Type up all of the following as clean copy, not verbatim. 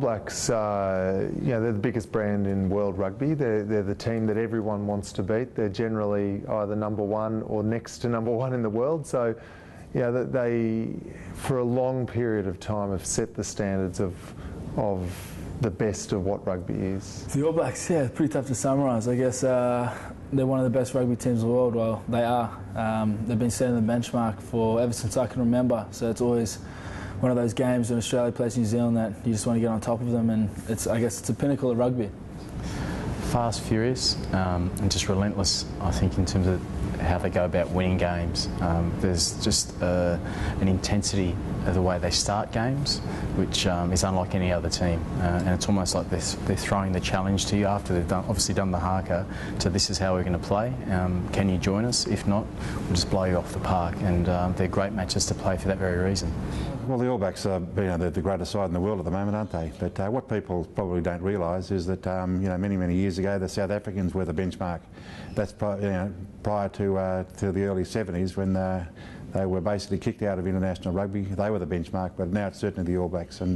Blacks, they're the biggest brand in world rugby. They're the team that everyone wants to beat. They're generally either number one or next to number one in the world. So, they, for a long period of time, have set the standards of the best of what rugby is. The All Blacks, yeah, it's pretty tough to summarise. I guess they're one of the best rugby teams in the world. Well, they are. They've been setting the benchmark for ever since I can remember. So it's always one of those games when Australia plays New Zealand that you just want to get on top of them, and I guess it's a pinnacle of rugby. Fast, furious, and just relentless, I think, in terms of how they go about winning games. There's just an intensity of the way they start games, which is unlike any other team. And it's almost like they're throwing the challenge to you after they've obviously done the haka to this is how we're going to play. Can you join us? If not, we'll just blow you off the park. And they're great matches to play for that very reason. Well, the All Blacks are they're the greatest side in the world at the moment, aren't they? But what people probably don't realise is that many years ago the South Africans were the benchmark. That's prior to the early 70s when they were basically kicked out of international rugby. They were the benchmark, but now it's certainly the All Blacks, and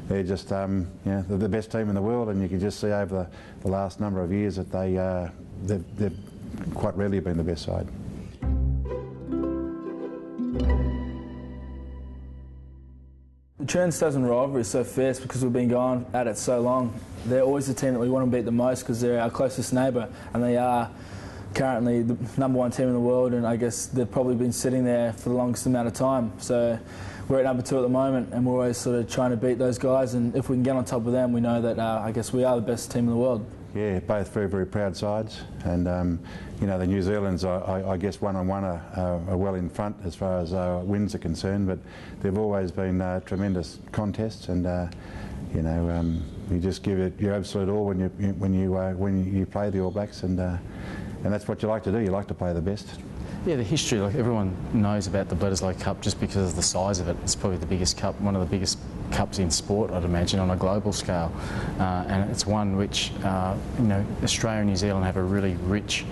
they're just they're the best team in the world. And you can just see over the last number of years that they've quite rarely been the best side. The Trans-Tasman rivalry is so fierce because we've been going at it so long. They're always the team that we want to beat the most because they're our closest neighbour, and they are currently the #1 team in the world, and I guess they've probably been sitting there for the longest amount of time. So we're at #2 at the moment, and we're always sort of trying to beat those guys, and if we can get on top of them, we know that I guess we are the best team in the world. Yeah, both very proud sides, and the New Zealand's I guess one-on-one are well in front as far as wins are concerned, but they've always been tremendous contests, and you just give it your absolute all when you play the All Blacks, and that's what you like to do. You like to play the best. Yeah, the history, like everyone knows about the Bledisloe Cup just because of the size of it. It's probably the biggest cup, one of the biggest cups in sport, I'd imagine, on a global scale. And it's one which, Australia and New Zealand have a really rich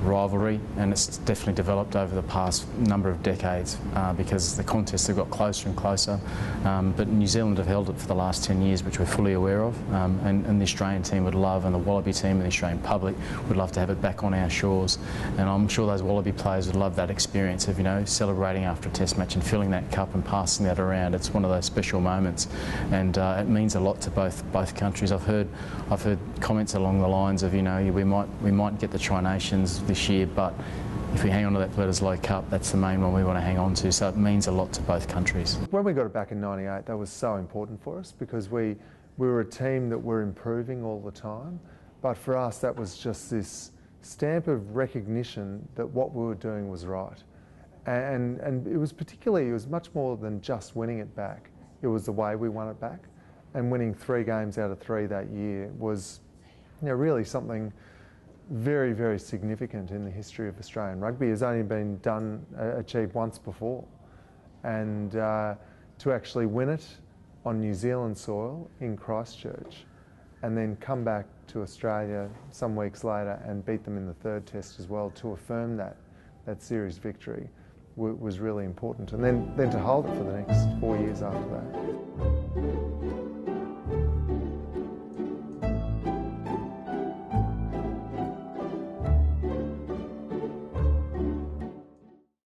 rivalry, and it's definitely developed over the past number of decades because the contests have got closer and closer. But New Zealand have held it for the last 10 years, which we're fully aware of, and the Australian team would love, and the Wallaby team and the Australian public would love to have it back on our shores. And I'm sure those Wallaby players would love that experience of, celebrating after a test match and filling that cup and passing that around. It's one of those special moments, and it means a lot to both countries. I've heard comments along the lines of, we might get the Tri-Nations this year, but if we hang on to that Bledisloe Cup, that's the main one we want to hang on to. So it means a lot to both countries. When we got it back in '98, that was so important for us because we were a team that were improving all the time. But for us, that was just this stamp of recognition that what we were doing was right. And it was much more than just winning it back. It was the way we won it back. And winning 3 games out of 3 that year was really something very significant in the history of Australian rugby. It's only been achieved once before. And to actually win it on New Zealand soil in Christchurch and then come back to Australia some weeks later and beat them in the 3rd test as well to affirm that series victory was really important. And then to hold it for the next 4 years after that.